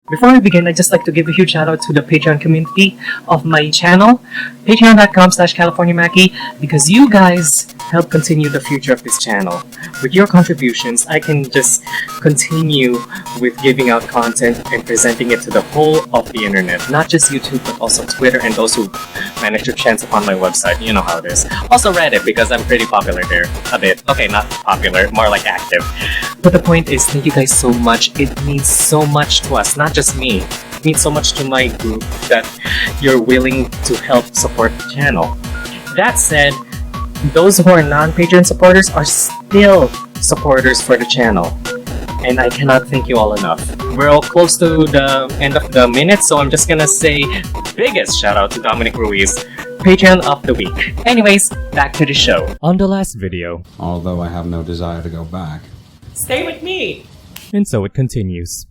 Before we begin, I'd just like to give a huge shout out to the Patreon community of my channel, patreon.com/CaliforniaMacky, because you guys help continue the future of this channel. With your contributions, I can just continue with giving out content and presenting it to the whole of the internet, not just YouTube, but also Twitter and those who manage to chance upon my website. You know how it is. Also Reddit, because I'm pretty popular there. A bit. Okay, not popular, more like active. But the point is, thank you guys so much. It means so much to us, not just me. It means so much to my group that you're willing to help support the channel. That said, those who are non-Patreon supporters are still supporters for the channel. And I cannot thank you all enough. We're all close to the end of the minute, so I'm just gonna say biggest shout out to Dominic Ruiz, Patreon of the week. Anyways, back to the show. On the last video, although I have no desire to go back. Stay with me! And so it continues.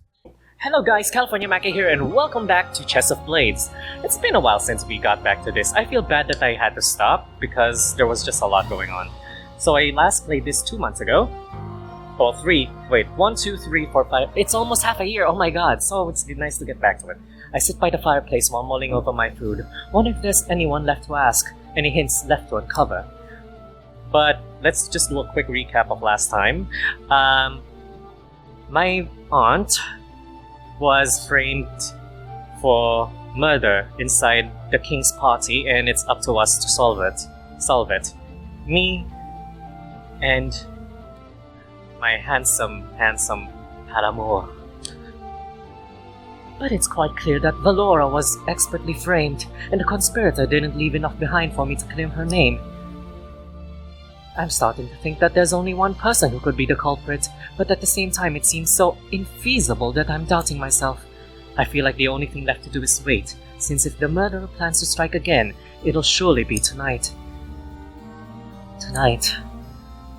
Hello guys, TheCaliMack here, and welcome back to Chess of Blades. It's been a while since we got back to this. I feel bad that I had to stop because there was just a lot going on. So I last played this 2 months ago. Well, 1, 2, 3, 4, 5. It's almost half a year, oh my god, so it's nice to get back to it. I sit by the fireplace while mulling over my food. Wonder if there's anyone left to ask, any hints left to uncover. But let's just do a quick recap of last time. My aunt was framed for murder inside the king's party, and it's up to us to solve it. Me and my handsome paramour. But it's quite clear that Valora was expertly framed, and the conspirator didn't leave enough behind for me to claim her name. I'm starting to think that there's only one person who could be the culprit, but at the same time it seems so infeasible that I'm doubting myself. I feel like the only thing left to do is wait, since if the murderer plans to strike again, it'll surely be tonight. Tonight.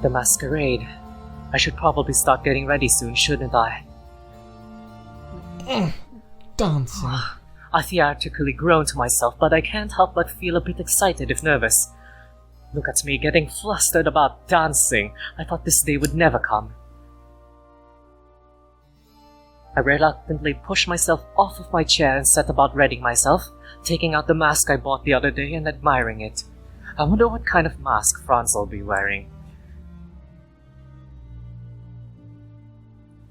The masquerade. I should probably start getting ready soon, shouldn't I? Dancing. I theatrically groan to myself, but I can't help but feel a bit excited if nervous. Look at me getting flustered about dancing. I thought this day would never come. I reluctantly pushed myself off of my chair and set about readying myself, taking out the mask I bought the other day and admiring it. I wonder what kind of mask Franz will be wearing.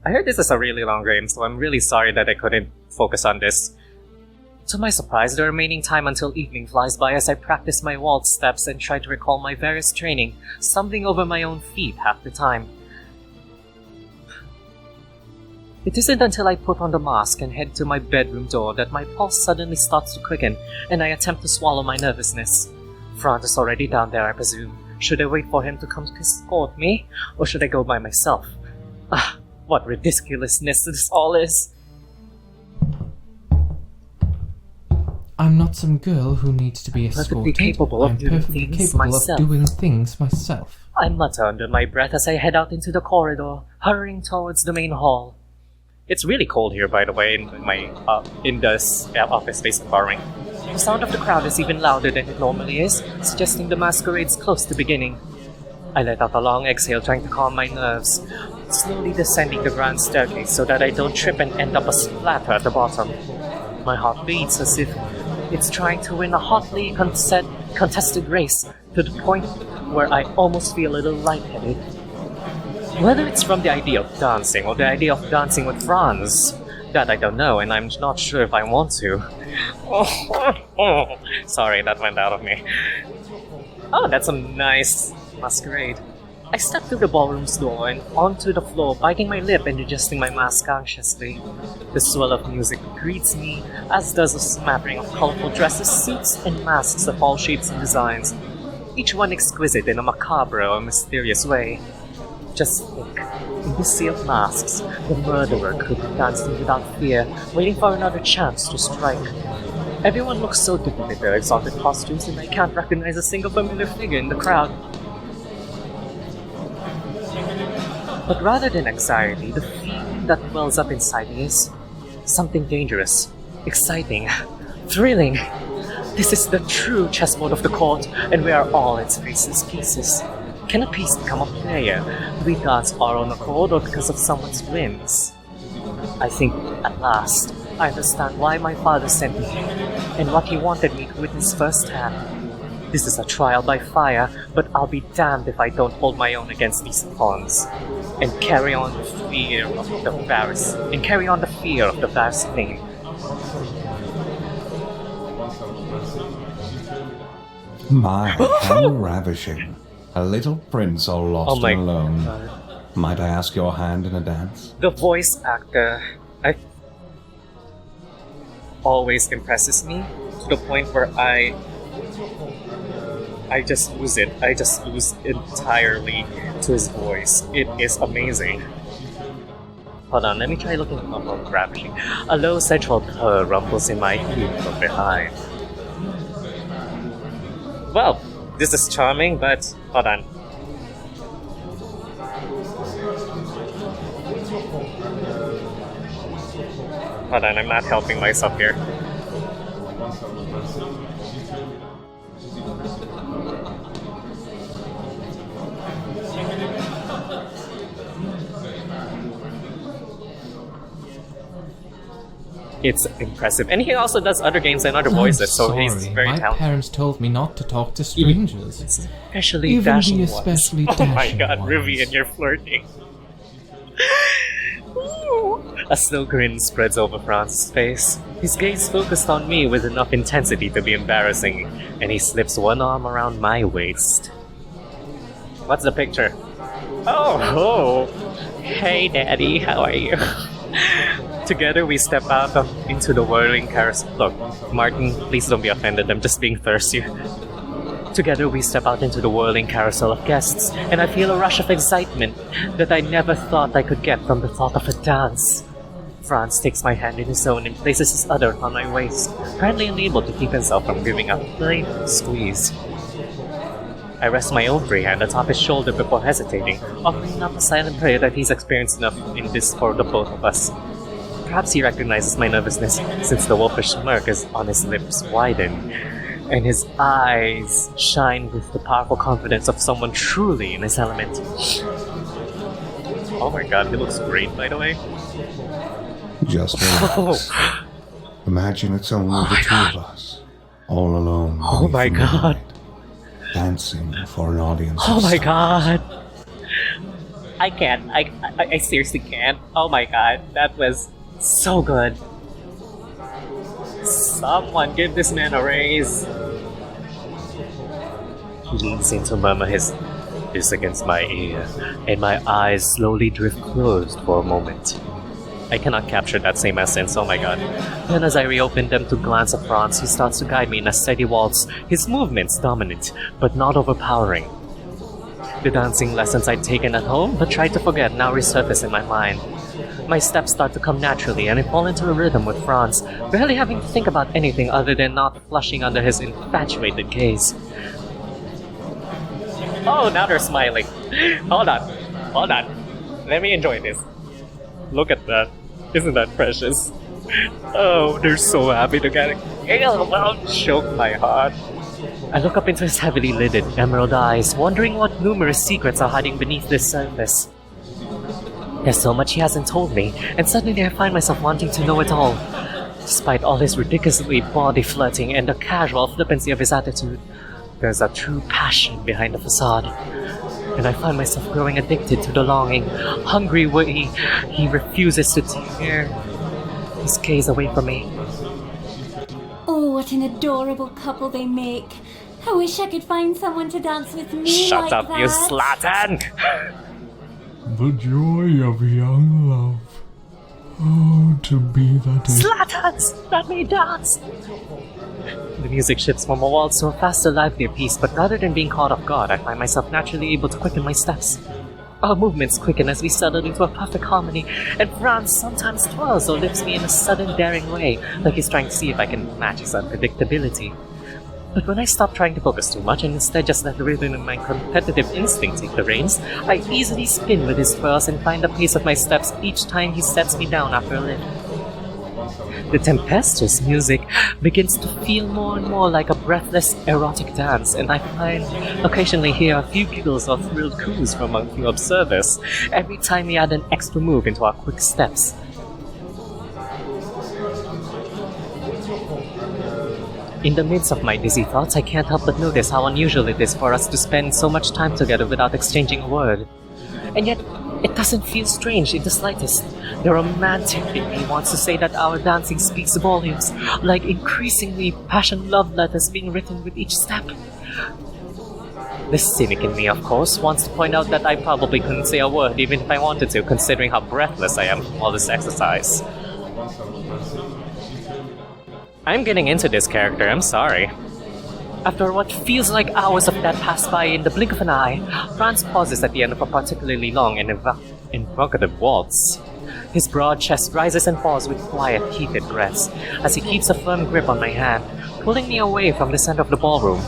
I heard this is a really long game, so I'm really sorry that I couldn't focus on this. To my surprise, the remaining time until evening flies by as I practice my waltz steps and try to recall my various training, stumbling over my own feet half the time. It isn't until I put on the mask and head to my bedroom door that my pulse suddenly starts to quicken and I attempt to swallow my nervousness. Franz is already down there, I presume. Should I wait for him to come escort me, or should I go by myself? What ridiculousness this all is! I'm not some girl who needs to be escorted. Perfectly capable of doing things myself. I mutter under my breath as I head out into the corridor, hurrying towards the main hall. It's really cold here, by the way, in the office space I'm borrowing. The sound of the crowd is even louder than it normally is, suggesting the masquerade's close to beginning. I let out a long exhale, trying to calm my nerves, slowly descending the grand staircase so that I don't trip and end up a splatter at the bottom. My heart beats as if it's trying to win a hotly contested race, to the point where I almost feel a little lightheaded. Whether it's from the idea of dancing or the idea of dancing with Franz, that I don't know, and I'm not sure if I want to. Sorry, that went out of me. Oh, that's a nice masquerade. I step through the ballroom's door and onto the floor, biting my lip and adjusting my mask anxiously. The swell of music greets me, as does a smattering of colorful dresses, suits, and masks of all shapes and designs, each one exquisite in a macabre or mysterious way. Just think, in this sea of masks, the murderer could be dancing without fear, waiting for another chance to strike. Everyone looks so different in their exotic costumes, and I can't recognize a single familiar figure in the crowd. But rather than anxiety, the feeling that wells up inside me is something dangerous, exciting, thrilling. This is the true chessboard of the court, and we are all its pieces. Can a piece become a player? Do we dance our own accord or because of someone's whims? I think, at last, I understand why my father sent me here, and what he wanted me to witness firsthand. This is a trial by fire, but I'll be damned if I don't hold my own against these pawns, and carry on the fear of the Varus name. My, how ravishing. A little prince all lost and alone. God. Might I ask your hand in a dance? The voice actor always impresses me to the point where I just lose it. I just lose entirely to his voice. It is amazing. Hold on, let me try looking up more graphically. A low central purr rumbles in my ear from behind. Well, this is charming, but hold on. Hold on, I'm not helping myself here. It's impressive. And he also does other games and other voices, so he's very My talented. parents told me not to talk to strangers. Especially Even dashing the ones. especially Oh my dashing god, ones. Rivian, you're flirting. A slow grin spreads over Franz's face. His gaze focused on me with enough intensity to be embarrassing, and he slips one arm around my waist. What's the picture? Oh! Hey Daddy, how are you? Together we step out into the whirling carousel. Look, Martin, please don't be offended, I'm just being thirsty. Together we step out into the whirling carousel of guests, and I feel a rush of excitement that I never thought I could get from the thought of a dance. Franz takes my hand in his own and places his other on my waist, apparently unable to keep himself from giving a playful squeeze. I rest my own free hand atop his shoulder before hesitating, offering up a silent prayer that he's experienced enough in this for the both of us. Perhaps he recognizes my nervousness, since the wolfish smirk is on his lips widen, and his eyes shine with the powerful confidence of someone truly in his element. Oh my god, he looks great, by the way. Just relax. Imagine it's only the two of us, all alone. Oh my god. Dancing for an audience. Oh of my stars. god. I can't. I seriously can't. Oh my god. That was so good. Someone give this man a raise. He leans in to murmur his this against my ear, and my eyes slowly drift closed for a moment. I cannot capture that same essence, oh my god. Then as I reopen them to glance at Franz, he starts to guide me in a steady waltz, his movements dominant, but not overpowering. The dancing lessons I'd taken at home, but tried to forget, now resurface in my mind. My steps start to come naturally, and I fall into a rhythm with Franz, barely having to think about anything other than not flushing under his infatuated gaze. Oh, now they're smiling. Hold on. Let me enjoy this. Look at that. Isn't that precious? Oh, they're so happy together. Choke my heart. I look up into his heavily lidded emerald eyes, wondering what numerous secrets are hiding beneath this surface. There's so much he hasn't told me, and suddenly I find myself wanting to know it all. Despite all his ridiculously bawdy flirting and the casual flippancy of his attitude, there's a true passion behind the facade. And I find myself growing addicted to the longing, hungry where he refuses to tear his gaze away from me. Oh, what an adorable couple they make. I wish I could find someone to dance with me Shut like up, that. you Zlatan! The joy of young love. Oh, to be that Zlatans! Let me dance! The music shifts from a waltz to a faster, livelier piece, but rather than being caught off guard, I find myself naturally able to quicken my steps. Our movements quicken as we settle into a perfect harmony, and Franz sometimes twirls or lifts me in a sudden, daring way, like he's trying to see if I can match his unpredictability. But when I stop trying to focus too much and instead just let the rhythm and my competitive instinct take the reins, I easily spin with his twirls and find the pace of my steps each time he sets me down after a lift. The tempestuous music begins to feel more and more like a breathless, erotic dance, and I occasionally hear a few giggles or thrilled coos from a few observers every time we add an extra move into our quick steps. In the midst of my dizzy thoughts, I can't help but notice how unusual it is for us to spend so much time together without exchanging a word. And yet, it doesn't feel strange in the slightest. The romantic in me wants to say that our dancing speaks volumes, like increasingly passion love letters being written with each step. The cynic in me, of course, wants to point out that I probably couldn't say a word even if I wanted to, considering how breathless I am from all this exercise. I'm getting into this character, I'm sorry. After what feels like hours of that pass by in the blink of an eye, Franz pauses at the end of a particularly long and evocative waltz. His broad chest rises and falls with quiet, heated breaths as he keeps a firm grip on my hand, pulling me away from the center of the ballroom.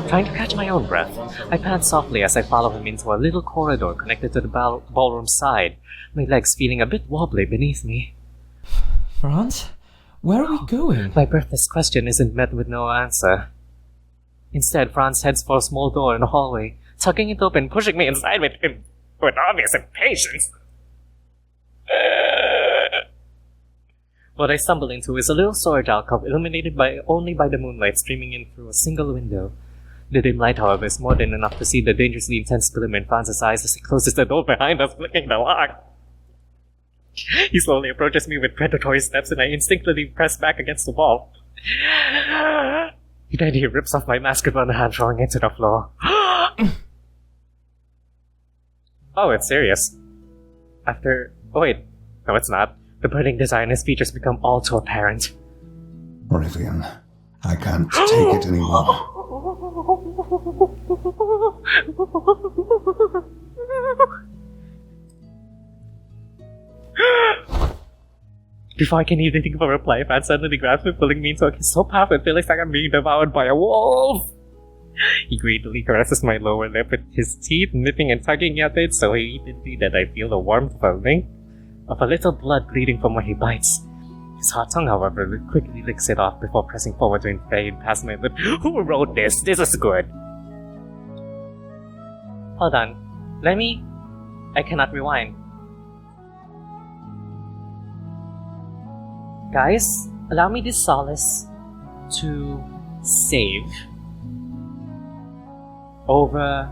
Trying to catch my own breath, I pant softly as I follow him into a little corridor connected to the ballroom side, my legs feeling a bit wobbly beneath me. Franz? Where are we going? My breathless question isn't met with no answer. Instead, Franz heads for a small door in the hallway, tucking it open, pushing me inside with obvious impatience. What I stumble into is a little storage alcove illuminated only by the moonlight streaming in through a single window. The dim light, however, is more than enough to see the dangerously intense glimmer in Franz's eyes as he closes the door behind us, flicking the lock. He slowly approaches me with predatory steps, and I instinctively press back against the wall. Then he rips off my mask with one hand, throwing it to the floor. Oh, it's serious. Oh wait, no it's not. The burning desire in his features become all too apparent. Rivian, I can't take it anymore. Before I can even think of a reply, Franz suddenly grabs me, pulling me into a kiss so powerful it feels like I'm being devoured by a wolf. He greedily caresses my lower lip with his teeth, nipping and tugging at it so heatedly that I feel the warmth of a little blood bleeding from where he bites. His hot tongue, however, quickly licks it off before pressing forward to invade past my lip. Who wrote this? This is good. Hold on. I cannot rewind. Guys, allow me this solace to save over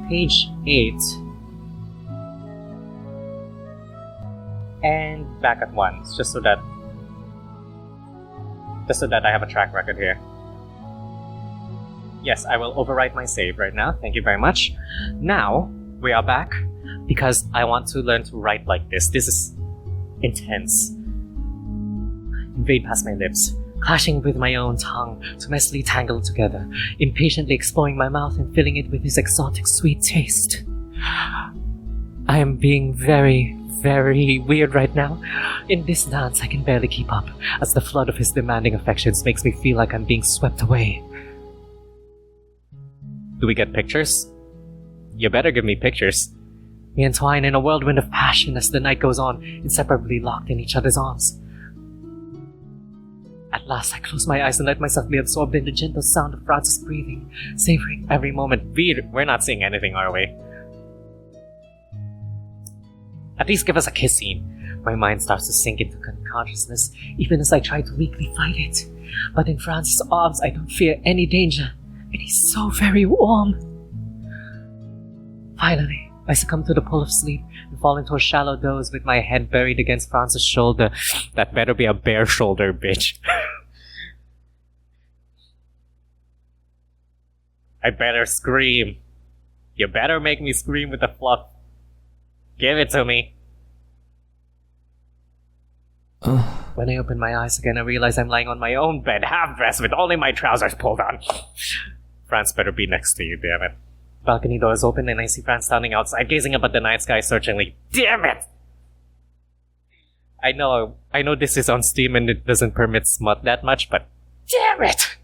page 8 and back at once, just so that I have a track record here. Yes, I will overwrite my save right now. Thank you very much. Now, we are back because I want to learn to write like this. This is intense. Invade past my lips, clashing with my own tongue to messily tangle together, impatiently exploring my mouth and filling it with his exotic sweet taste. I am being very, very weird right now. In this dance, I can barely keep up, as the flood of his demanding affections makes me feel like I'm being swept away. Do we get pictures? You better give me pictures. We entwine in a whirlwind of passion as the night goes on, inseparably locked in each other's arms. At last, I close my eyes and let myself be absorbed in the gentle sound of Franz's breathing, savoring every moment. We're not seeing anything, are we? At least give us a kiss scene. My mind starts to sink into consciousness, even as I try to weakly fight it. But in Franz's arms, I don't fear any danger, and he's so very warm. Finally, I succumb to the pull of sleep and fall into a shallow doze with my head buried against Franz's shoulder. That better be a bare shoulder, bitch. I better scream. You better make me scream with the fluff. Give it to me. When I open my eyes again, I realize I'm lying on my own bed, half-dressed with only my trousers pulled on. Franz better be next to you, damn it. Balcony doors open and I see Franz standing outside, gazing up at the night sky searchingly. Damn it! I know this is on Steam and it doesn't permit smut that much, but damn it!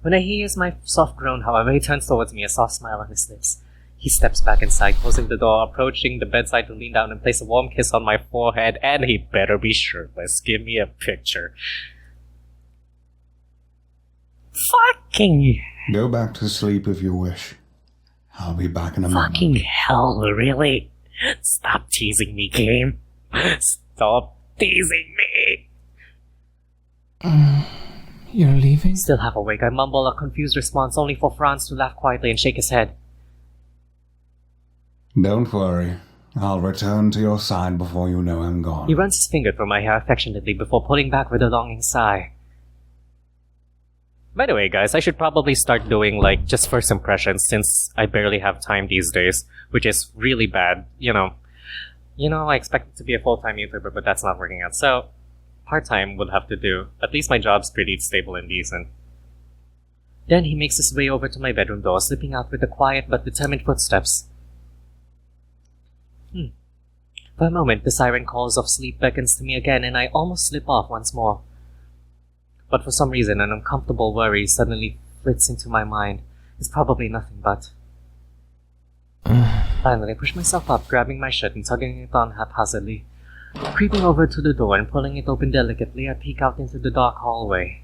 When I hear my soft groan, however, he turns towards me, a soft smile on his lips. He steps back inside, closing the door, approaching the bedside to lean down and place a warm kiss on my forehead, and he better be shirtless. Give me a picture. Fucking Go back to sleep if you wish. I'll be back in a moment. fucking hell, really? Stop teasing me, game. Stop teasing me. You're leaving? Still half awake, I mumble a confused response only for Franz to laugh quietly and shake his head. Don't worry. I'll return to your side before you know I'm gone. He runs his finger through my hair affectionately before pulling back with a longing sigh. By the way, guys, I should probably start doing, just first impressions since I barely have time these days, which is really bad. You know, I expected to be a full-time YouTuber, but that's not working out. So, part-time would have to do. At least my job's pretty stable and decent. Then he makes his way over to my bedroom door, slipping out with the quiet but determined footsteps. For a moment, the siren calls of sleep beckons to me again, and I almost slip off once more. But for some reason, an uncomfortable worry suddenly flits into my mind. It's probably nothing but... Finally, I push myself up, grabbing my shirt and tugging it on haphazardly. Creeping over to the door and pulling it open delicately, I peek out into the dark hallway.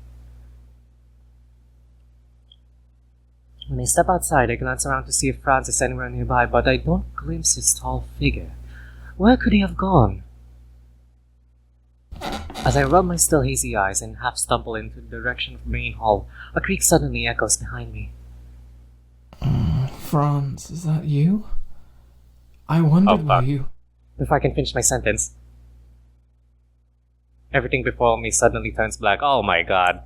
When I step outside, I glance around to see if Franz is anywhere nearby, but I don't glimpse his tall figure. Where could he have gone? As I rub my still hazy eyes and half stumble into the direction of the main hall, a creak suddenly echoes behind me. Franz, is that you? I wondered why you... Before I can finish my sentence, everything before me suddenly turns black. Oh my god.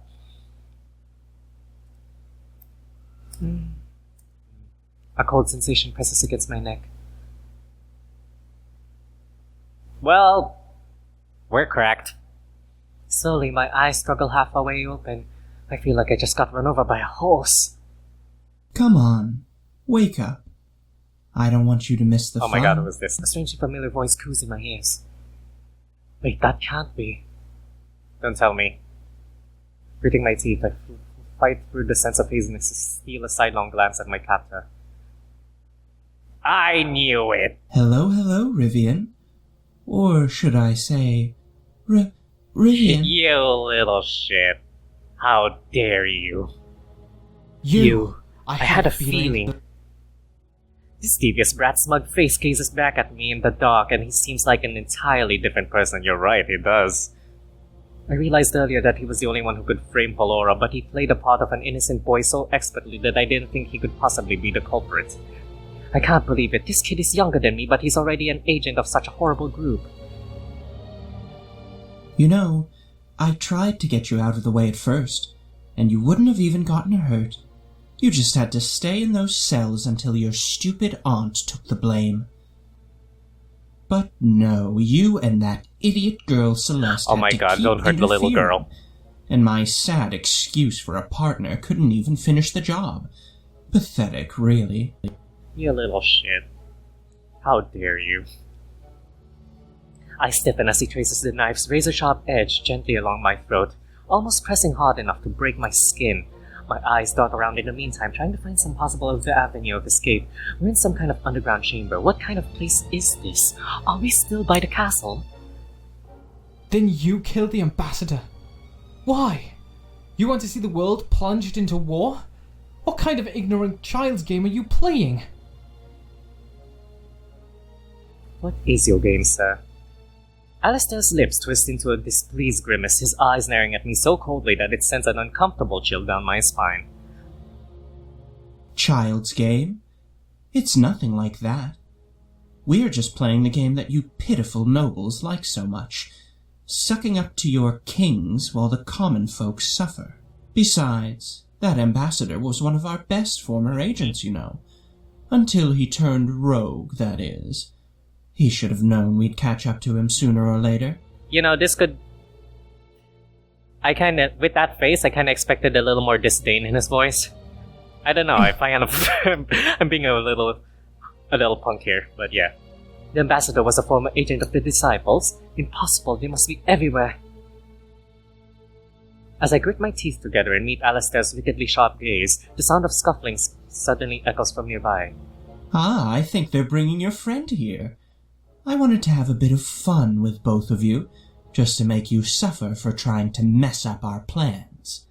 A cold sensation presses against my neck. Well, we're cracked. Slowly, my eyes struggle halfway open. I feel like I just got run over by a horse. Come on, wake up. I don't want you to miss the fun. Oh my god, who is this? A strangely familiar voice coos in my ears. Wait, that can't be. Don't tell me. Gritting my teeth, I fight through the sense of haziness to steal a sidelong glance at my captor. I knew it! Hello, Rivian. Or should I say, Rivian? You little shit. How dare you? I had a feeling. This devious brat's smug face gazes back at me in the dark, and he seems like an entirely different person. You're right, he does. I realized earlier that he was the only one who could frame Polora, but he played the part of an innocent boy so expertly that I didn't think he could possibly be the culprit. I can't believe it. This kid is younger than me, but he's already an agent of such a horrible group. You know, I tried to get you out of the way at first, and you wouldn't have even gotten hurt. You just had to stay in those cells until your stupid aunt took the blame. But no, you and that idiot girl Celeste Oh my god, don't hurt the little girl. And my sad excuse for a partner couldn't even finish the job. Pathetic, really. You little shit. How dare you. I stiffen as he traces the knife's razor-sharp edge gently along my throat, almost pressing hard enough to break my skin. My eyes dart around in the meantime, trying to find some possible avenue of escape. We're in some kind of underground chamber. What kind of place is this? Are we still by the castle? Then you killed the ambassador. Why? You want to see the world plunged into war? What kind of ignorant child's game are you playing? What is your game, sir? Alistair's lips twist into a displeased grimace, his eyes staring at me so coldly that it sends an uncomfortable chill down my spine. Child's game? It's nothing like that. We're just playing the game that you pitiful nobles like so much, sucking up to your kings while the common folk suffer. Besides, that ambassador was one of our best former agents, you know. Until he turned rogue, that is. He should have known we'd catch up to him sooner or later. You know, this could... with that face, I kinda expected a little more disdain in his voice. I don't know, if I end up... I'm being a little punk here, but yeah. The ambassador was a former agent of the Disciples. Impossible, they must be everywhere. As I grit my teeth together and meet Alistair's wickedly sharp gaze, the sound of scuffling suddenly echoes from nearby. Ah, I think they're bringing your friend here. I wanted to have a bit of fun with both of you, just to make you suffer for trying to mess up our plans.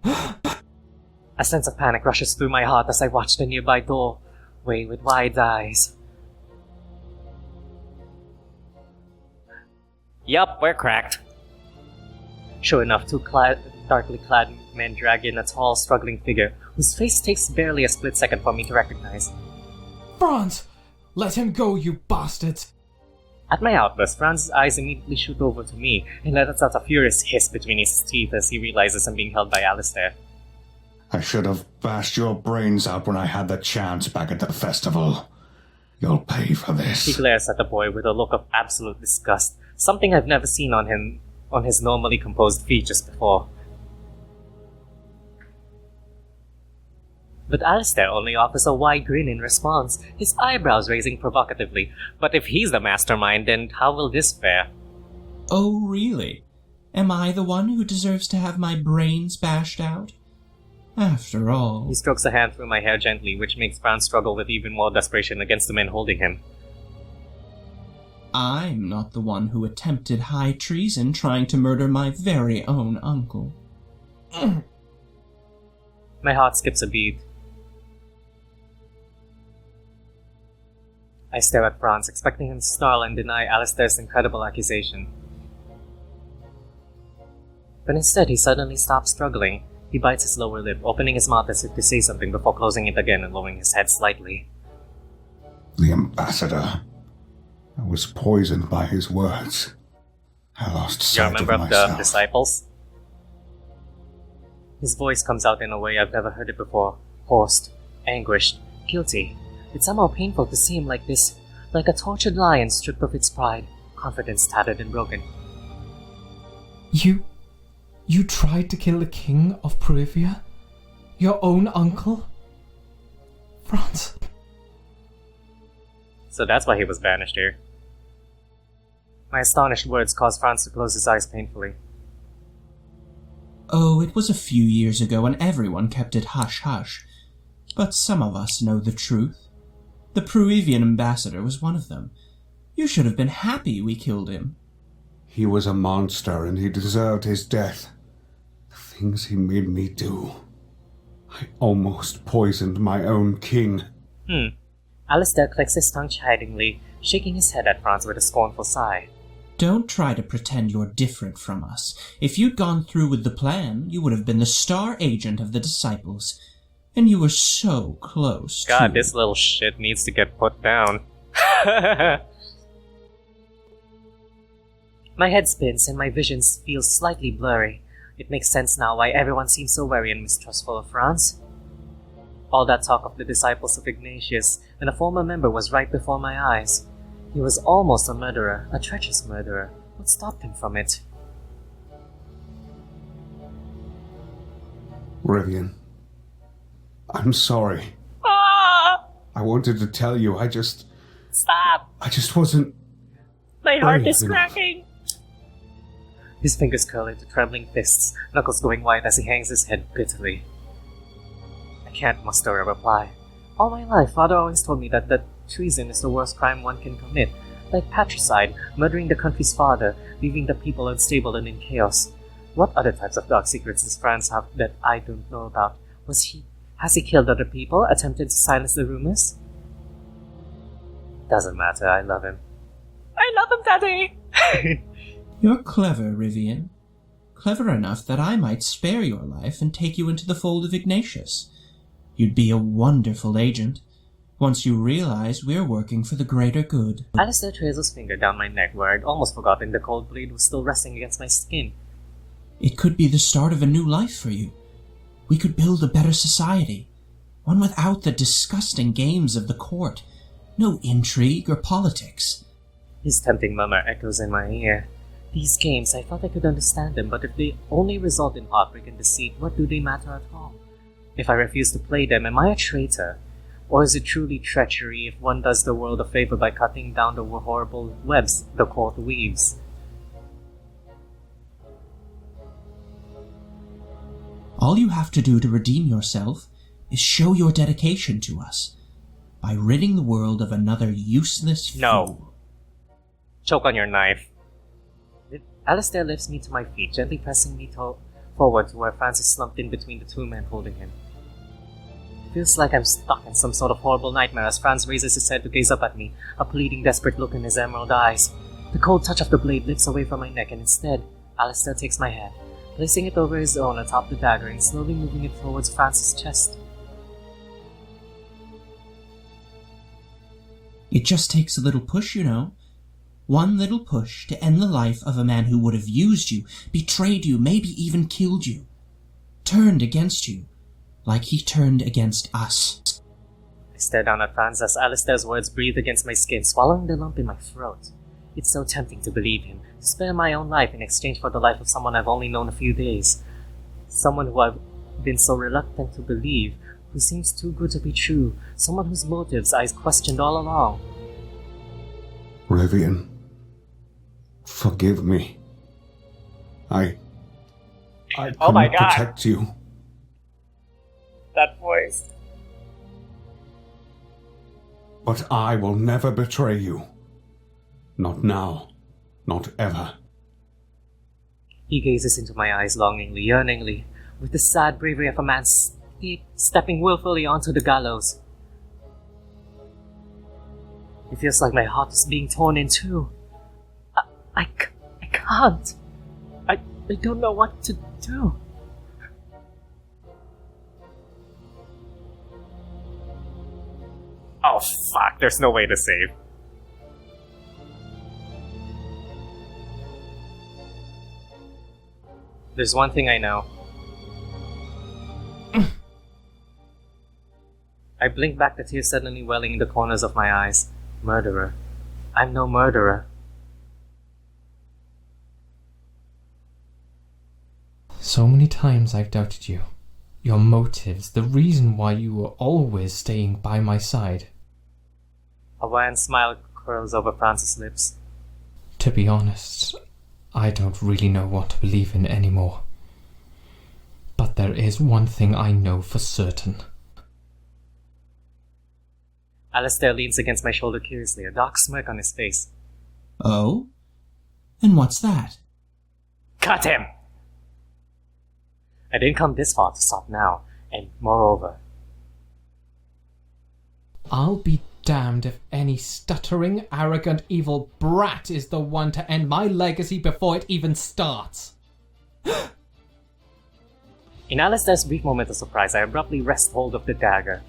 A sense of panic rushes through my heart as I watch the nearby doorway with wide eyes. Yup, we're cracked. Sure enough, two darkly clad men drag in a tall, struggling figure, whose face takes barely a split second for me to recognize. Franz! Let him go, you bastards! At my outburst, Franz's eyes immediately shoot over to me, and lets out a furious hiss between his teeth as he realizes I'm being held by Alistair. I should have bashed your brains out when I had the chance back at the festival. You'll pay for this. He glares at the boy with a look of absolute disgust, something I've never seen on his normally composed features before. But Alistair only offers a wide grin in response, his eyebrows raising provocatively. But if he's the mastermind, then how will this fare? Oh, really? Am I the one who deserves to have my brains bashed out? After all... He strokes a hand through my hair gently, which makes Franz struggle with even more desperation against the men holding him. I'm not the one who attempted high treason trying to murder my very own uncle. My heart skips a beat. I stare at Franz, expecting him to snarl and deny Alistair's incredible accusation. But instead, he suddenly stops struggling. He bites his lower lip, opening his mouth as if to say something before closing it again and lowering his head slightly. The ambassador. I was poisoned by his words. I lost You're a sight of member of the myself. disciples? His voice comes out in a way I've never heard it before. Forced, anguished, guilty. It's somehow painful to see him like this, like a tortured lion stripped of its pride, confidence tattered and broken. You tried to kill the king of Perivia? Your own uncle? Franz. So that's why he was banished here. My astonished words caused Franz to close his eyes painfully. Oh, it was a few years ago and everyone kept it hush-hush. But some of us know the truth. The Peruvian ambassador was one of them. You should have been happy we killed him. He was a monster and he deserved his death. The things he made me do. I almost poisoned my own king. Alistair clicks his tongue chidingly, shaking his head at Franz with a scornful sigh. Don't try to pretend you're different from us. If you'd gone through with the plan, you would have been the star agent of the disciples. And you were so close God, to... this little shit needs to get put down. My head spins and my vision feels slightly blurry. It makes sense now why everyone seems so wary and mistrustful of Franz. All that talk of the disciples of Ignatius and a former member was right before my eyes. He was almost a murderer, a treacherous murderer. What stopped him from it? Rivian. I'm sorry. Ah! I wanted to tell you, I just Stop! wasn't... My heart is brave enough. cracking! His fingers curl into trembling fists, knuckles going white as he hangs his head bitterly. I can't muster a reply. All my life, Father always told me that treason is the worst crime one can commit. Like patricide, murdering the country's father, leaving the people unstable and in chaos. What other types of dark secrets does Franz have that I don't know about? Has he killed other people, attempted to silence the rumors? Doesn't matter, I love him. I love him, Daddy! You're clever, Rivian. Clever enough that I might spare your life and take you into the fold of Ignatius. You'd be a wonderful agent, once you realize we're working for the greater good. Alistair trails his finger down my neck where I'd almost forgotten the cold blade was still resting against my skin. It could be the start of a new life for you. We could build a better society, one without the disgusting games of the court. No intrigue or politics. His tempting murmur echoes in my ear. These games, I thought I could understand them, but if they only result in heartbreak and deceit, what do they matter at all? If I refuse to play them, am I a traitor? Or is it truly treachery if one does the world a favor by cutting down the horrible webs the court weaves? All you have to do to redeem yourself is show your dedication to us by ridding the world of another useless fool. No. Choke on your knife. Alistair lifts me to my feet, gently pressing me forward to where Franz is slumped in between the two men holding him. It feels like I'm stuck in some sort of horrible nightmare as Franz raises his head to gaze up at me, a pleading, desperate look in his emerald eyes. The cold touch of the blade lifts away from my neck, and instead, Alistair takes my hand. placing it over his own atop the dagger and slowly moving it towards Franz's chest. It just takes a little push, you know. One little push to end the life of a man who would have used you, betrayed you, maybe even killed you. Turned against you, like he turned against us. I stare down at Franz as Alistair's words breathe against my skin, swallowing the lump in my throat. It's so tempting to believe him, to spare my own life in exchange for the life of someone I've only known a few days. Someone who I've been so reluctant to believe, who seems too good to be true, someone whose motives I questioned all along. Rivian, forgive me. I Oh my couldn't God. protect you. That voice. But I will never betray you. Not now. Not ever. He gazes into my eyes longingly, yearningly, with the sad bravery of a man stepping willfully onto the gallows. It feels like my heart is being torn in two. I can't. I don't know what to do. Oh fuck, there's no way to save. There's one thing I know. I blink back, the tears suddenly welling in the corners of my eyes. Murderer. I'm no murderer. So many times I've doubted you. Your motives, the reason why you were always staying by my side. A wan smile curls over Franz's lips. To be honest, I don't really know what to believe in anymore. But there is one thing I know for certain. Alistair leans against my shoulder curiously, a dark smirk on his face. Oh? And what's that? Cut him! I didn't come this far to stop now, and moreover... I'll be damned if any stuttering, arrogant, evil brat is the one to end my legacy before it even starts. In Alistair's brief moment of surprise, I abruptly wrest hold of the dagger,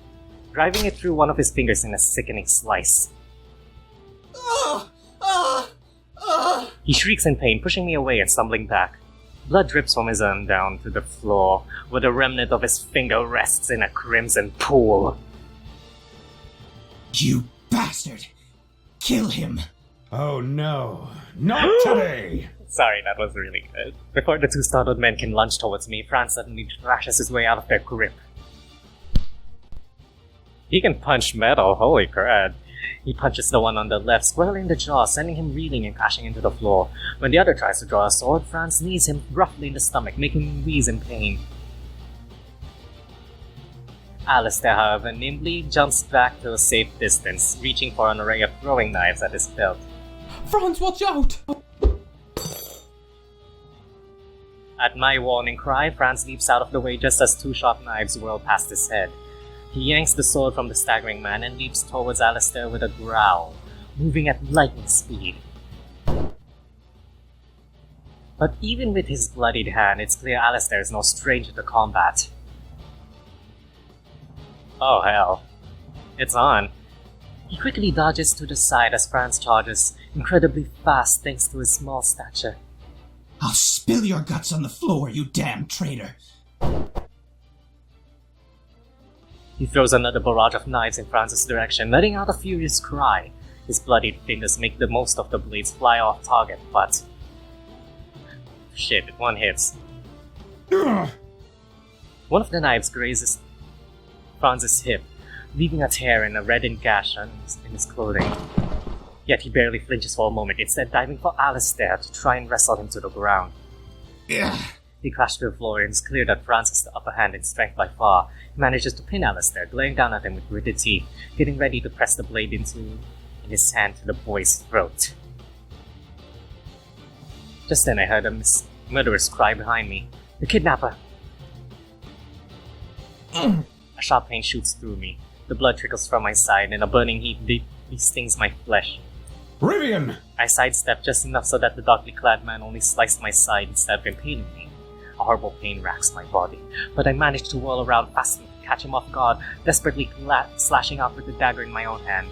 driving it through one of his fingers in a sickening slice. He shrieks in pain, pushing me away and stumbling back. Blood drips from his arm down to the floor, where the remnant of his finger rests in a crimson pool. You bastard! Kill him! Oh no, not today! Sorry, that was really good. Before the two startled men can lunge towards me, Franz suddenly thrashes his way out of their grip. He can punch metal, holy crap. He punches the one on the left squarely in the jaw, sending him reeling and crashing into the floor. When the other tries to draw a sword, Franz knees him roughly in the stomach, making him wheeze in pain. Alistair, however, nimbly jumps back to a safe distance, reaching for an array of throwing knives at his belt. Franz, watch out! At my warning cry, Franz leaps out of the way just as two sharp knives whirl past his head. He yanks the sword from the staggering man and leaps towards Alistair with a growl, moving at lightning speed. But even with his bloodied hand, it's clear Alistair is no stranger to combat. Oh hell. It's on. He quickly dodges to the side as Franz charges, incredibly fast thanks to his small stature. I'll spill your guts on the floor, you damn traitor! He throws another barrage of knives in Franz's direction, letting out a furious cry. His bloodied fingers make the most of the blades fly off target, but... shit, one hits. One of the knives grazes Franz's hip, leaving a tear and a reddened gash in his clothing. Yet he barely flinches for a moment, instead diving for Alistair to try and wrestle him to the ground. He crashed to the floor, and it's clear that Franz has the upper hand in strength by far. He manages to pin Alistair, glaring down at him with gritted teeth, getting ready to press the blade in his hand to the boy's throat. Just then I heard a murderous cry behind me. The kidnapper! A sharp pain shoots through me. The blood trickles from my side, and a burning heat deeply stings my flesh. Rivian! I sidestepped just enough so that the darkly clad man only sliced my side instead of impaling me. A horrible pain racks my body, but I manage to whirl around fast enough to catch him off guard, desperately slashing out with the dagger in my own hand.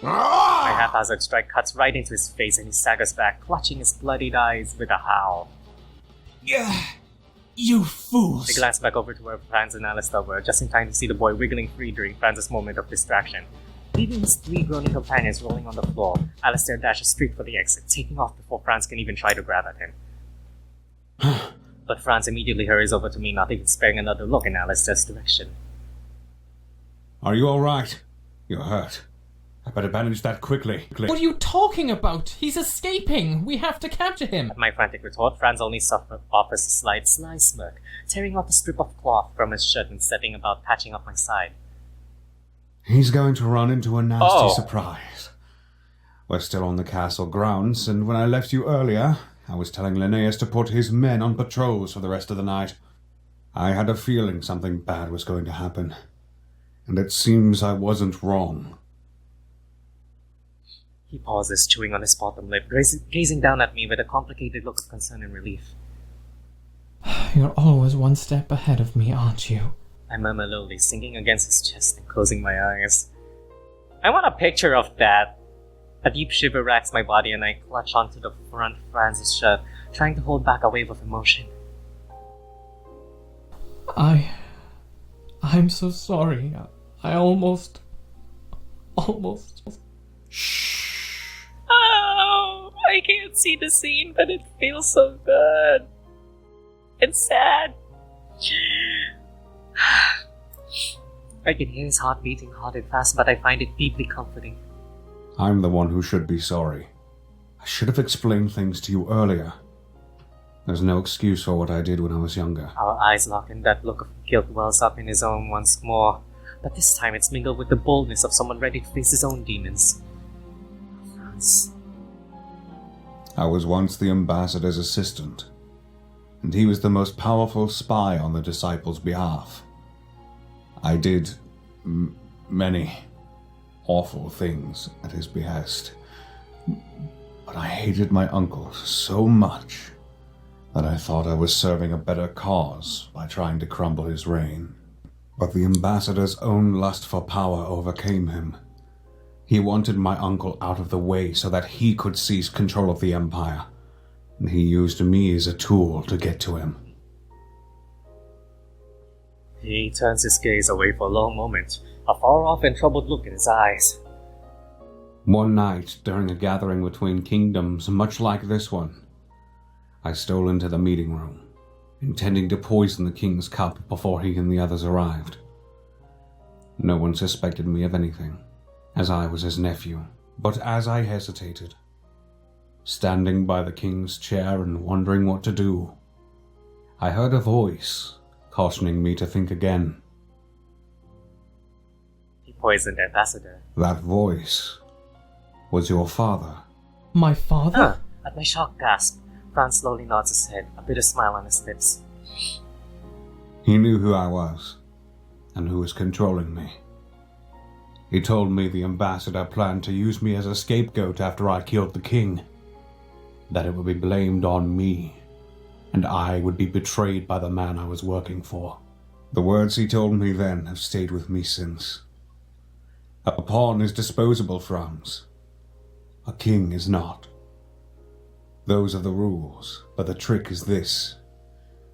My haphazard strike cuts right into his face and he staggers back, clutching his bloodied eyes with a howl. Yeah, you fools! I glance back over to where Franz and Alistair were, just in time to see the boy wiggling free during Franz's moment of distraction. Leaving his 3 groaning companions rolling on the floor, Alistair dashes straight for the exit, taking off before Franz can even try to grab at him. But Franz immediately hurries over to me, not even sparing another look in Alistair's direction. Are you alright? You're hurt. I better bandage that quickly. What are you talking about? He's escaping! We have to capture him! At my frantic retort, Franz only offers a slight sly smirk, tearing off a strip of cloth from his shirt and setting about patching up my side. He's going to run into a nasty surprise. We're still on the castle grounds, and when I left you earlier, I was telling Linnaeus to put his men on patrols for the rest of the night. I had a feeling something bad was going to happen, and it seems I wasn't wrong. He pauses, chewing on his bottom lip, gazing down at me with a complicated look of concern and relief. You're always one step ahead of me, aren't you? I murmur lowly, sinking against his chest and closing my eyes. I want a picture of that. A deep shiver racks my body and I clutch onto the front of Franz's shirt, trying to hold back a wave of emotion. I'm so sorry. I almost... Shh. Oh, I can't see the scene, but it feels so good. It's sad. I can hear his heart beating hard and fast, but I find it deeply comforting. I'm the one who should be sorry. I should have explained things to you earlier. There's no excuse for what I did when I was younger. Our eyes lock and that look of guilt wells up in his own once more, but this time it's mingled with the boldness of someone ready to face his own demons. Franz. I was once the ambassador's assistant, and he was the most powerful spy on the disciples' behalf. I did many awful things at his behest, but I hated my uncle so much that I thought I was serving a better cause by trying to crumble his reign. But the ambassador's own lust for power overcame him. He wanted my uncle out of the way so that he could seize control of the empire, and he used me as a tool to get to him. He turns his gaze away for a long moment, a far-off and troubled look in his eyes. One night, during a gathering between kingdoms much like this one, I stole into the meeting room, intending to poison the king's cup before he and the others arrived. No one suspected me of anything, as I was his nephew, but as I hesitated, standing by the king's chair and wondering what to do, I heard a voice cautioning me to think again. He poisoned the ambassador. That voice was your father. My father? At my shocked gasp, Franz slowly nods his head, a bitter smile on his lips. He knew who I was, and who was controlling me. He told me the ambassador planned to use me as a scapegoat after I killed the king, that it would be blamed on me, and I would be betrayed by the man I was working for. The words he told me then have stayed with me since. A pawn is disposable, Franz. A king is not. Those are the rules, but the trick is this.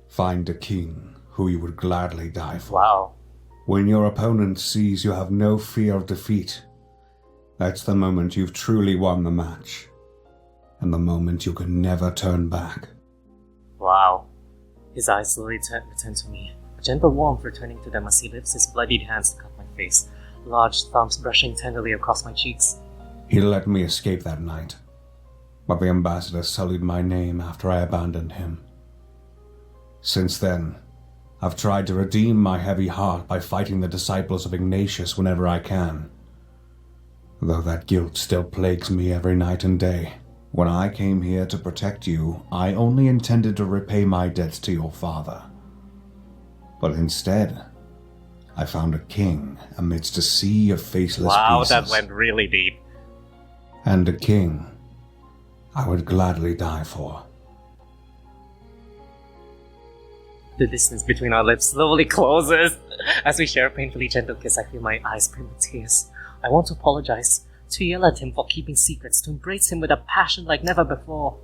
Find a king who you would gladly die for. Wow. When your opponent sees you have no fear of defeat, that's the moment you've truly won the match, and the moment you can never turn back. Wow. His eyes slowly return to me, a gentle warmth returning to them as he lifts his bloodied hands to cut my face, large thumbs brushing tenderly across my cheeks. He let me escape that night, but the ambassador sullied my name after I abandoned him. Since then, I've tried to redeem my heavy heart by fighting the disciples of Ignatius whenever I can, though that guilt still plagues me every night and day. When I came here to protect you, I only intended to repay my debts to your father. But instead, I found a king amidst a sea of faceless pieces. That went really deep. And a king I would gladly die for. The distance between our lips slowly closes. As we share a painfully gentle kiss, I feel my eyes brim with tears. I want to apologize, to yell at him for keeping secrets, to embrace him with a passion like never before.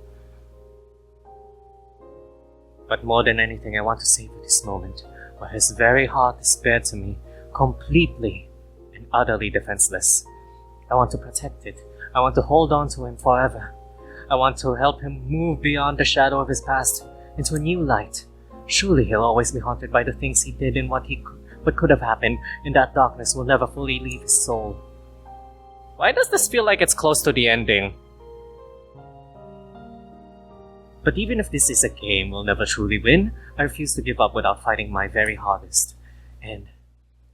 But more than anything, I want to savor this moment, where his very heart is bared to me, completely and utterly defenseless. I want to protect it. I want to hold on to him forever. I want to help him move beyond the shadow of his past, into a new light. Surely he'll always be haunted by the things he did and what could have happened, and that darkness will never fully leave his soul. Why does this feel like it's close to the ending? But even if this is a game we'll never truly win, I refuse to give up without fighting my very hardest. And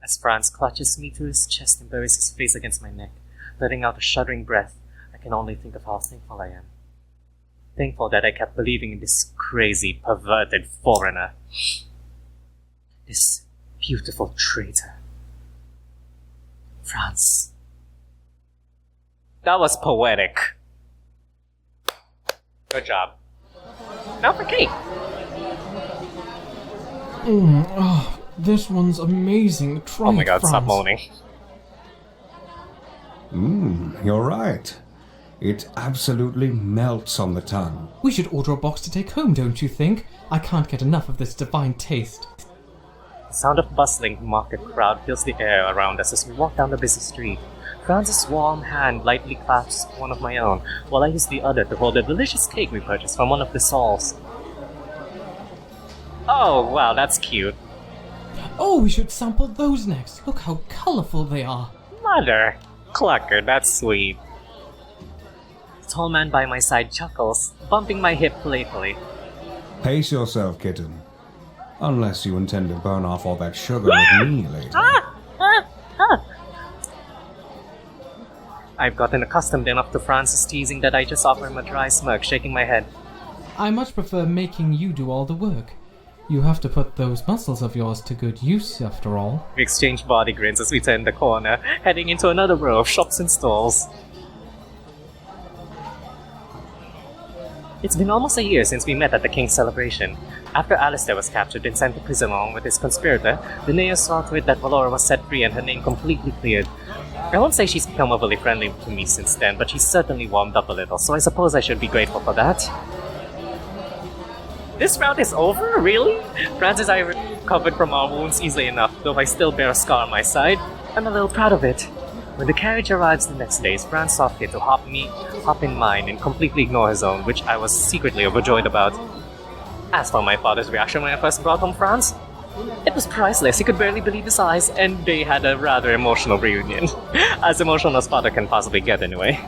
as Franz clutches me to his chest and buries his face against my neck, letting out a shuddering breath, I can only think of how thankful I am. Thankful that I kept believing in this crazy, perverted foreigner. This beautiful traitor. Franz. That was poetic. Good job. Now for cake. This one's amazing. Try Oh my it, god, stop Franz. moaning. You're right. It absolutely melts on the tongue. We should order a box to take home, don't you think? I can't get enough of this divine taste. The sound of bustling market crowd fills the air around us as we walk down the busy street. Franz's warm hand lightly clasps one of my own, while I use the other to hold a delicious cake we purchased from one of the stalls. Oh, wow, that's cute. Oh, we should sample those next. Look how colorful they are. Mother clucker, that's sweet. The tall man by my side chuckles, bumping my hip playfully. Pace yourself, kitten. Unless you intend to burn off all that sugar with me later. I've gotten accustomed enough to Franz's teasing that I just offer him a dry smirk, shaking my head. I much prefer making you do all the work. You have to put those muscles of yours to good use, after all. We exchange body grins as we turn the corner, heading into another row of shops and stalls. It's been almost a year since we met at the King's celebration. After Alistair was captured and sent to prison along with his conspirator, Linnea saw to it that Valora was set free and her name completely cleared. I won't say she's become overly friendly to me since then, but she's certainly warmed up a little, so I suppose I should be grateful for that. This round is over? Really? Franz and I recovered from our wounds easily enough, though I still bear a scar on my side. I'm a little proud of it. When the carriage arrives the next day, Franz saw fit to hop in mine and completely ignore his own, which I was secretly overjoyed about. As for my father's reaction when I first brought home Franz, it was priceless. He could barely believe his eyes, and they had a rather emotional reunion. As emotional as father can possibly get, anyway.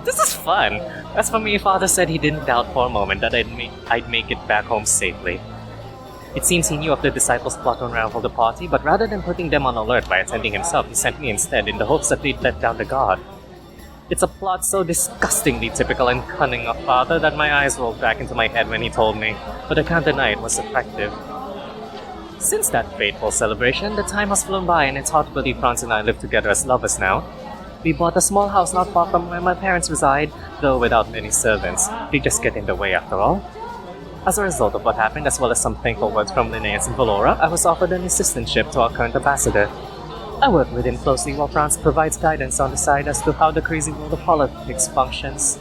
This is fun. As for me, father said he didn't doubt for a moment that I'd make it back home safely. It seems he knew of the disciples' plot to unravel the party, but rather than putting them on alert by attending himself, he sent me instead in the hopes that they'd let down the guard. It's a plot so disgustingly typical and cunning of father that my eyes rolled back into my head when he told me, but I can't deny it was effective. Since that fateful celebration, the time has flown by and it's hard to believe Franz and I live together as lovers now. We bought a small house not far from where my parents reside, though without many servants. They just get in the way after all. As a result of what happened, as well as some thankful words from Linnaeus and Valora, I was offered an assistantship to our current ambassador. I work with him closely while Franz provides guidance on the side as to how the crazy world of politics functions.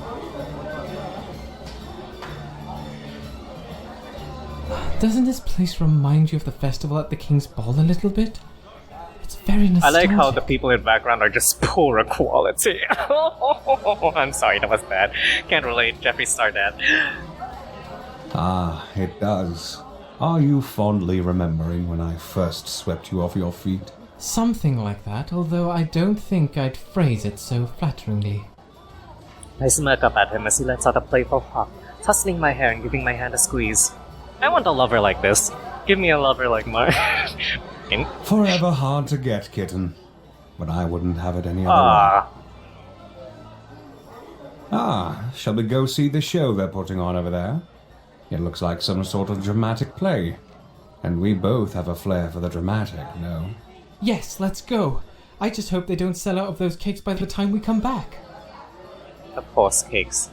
Doesn't this place remind you of the festival at the King's Ball a little bit? It's very nostalgic. I like how the people in the background are just poorer quality. I'm sorry, that was bad. Can't relate, Jeffree Star Dad. Ah, it does. Are you fondly remembering when I first swept you off your feet? Something like that, although I don't think I'd phrase it so flatteringly. I smirk up at him as he lets out a playful hop, tussling my hair and giving my hand a squeeze. I want a lover like this. Give me a lover like mine. Forever hard to get, kitten. But I wouldn't have it any other way. Shall we go see the show they're putting on over there? It looks like some sort of dramatic play. And we both have a flair for the dramatic, no? Yes, let's go. I just hope they don't sell out of those cakes by the time we come back. Of course, cakes.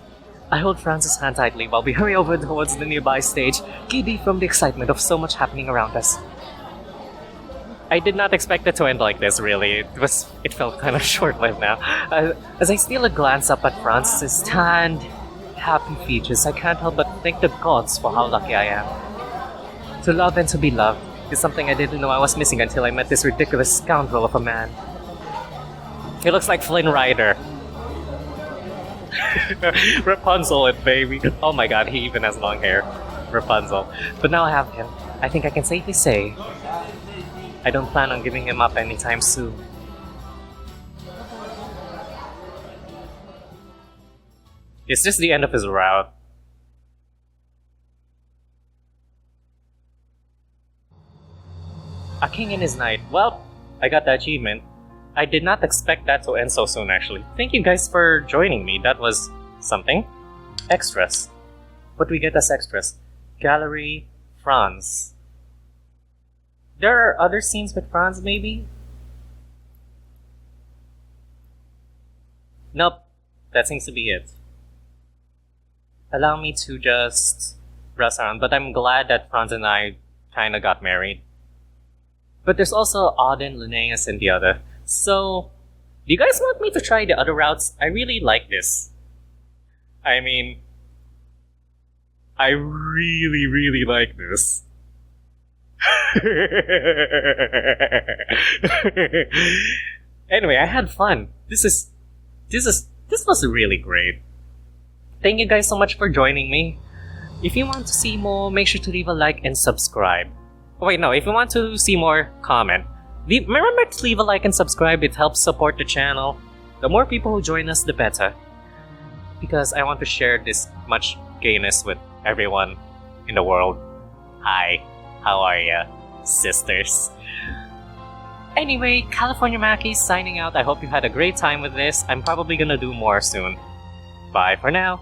I hold Franz's hand tightly while we hurry over towards the nearby stage, giddy from the excitement of so much happening around us. I did not expect it to end like this, really. It felt kind of short-lived now. As I steal a glance up at Franz's tanned, happy features, I can't help but thank the gods for how lucky I am. To love and to be loved is something I didn't know I was missing until I met this ridiculous scoundrel of a man. He looks like Flynn Rider. Rapunzel it, baby. Oh my god, he even has long hair. Rapunzel. But now I have him. I think I can safely say I don't plan on giving him up anytime soon. Is this the end of his route? A king and his knight. Well, I got the achievement. I did not expect that to end so soon, actually. Thank you guys for joining me. That was something. Extras. What do we get as extras? Gallery, Franz. There are other scenes with Franz, maybe? Nope. That seems to be it. Allow me to just browse around, but I'm glad that Franz and I kinda got married. But there's also Auden, Linnaeus, and the other. So, do you guys want me to try the other routes? I really like this. I mean, I really like this. Anyway, I had fun. This was really great. Thank you guys so much for joining me. If you want to see more, make sure to leave a like and subscribe. Oh, wait, no, if you want to see more, comment. Remember to leave a like and subscribe, it helps support the channel. The more people who join us, the better. Because I want to share this much gayness with everyone in the world. Hi, how are ya, sisters? Anyway, California Macky signing out. I hope you had a great time with this. I'm probably gonna do more soon. Bye for now.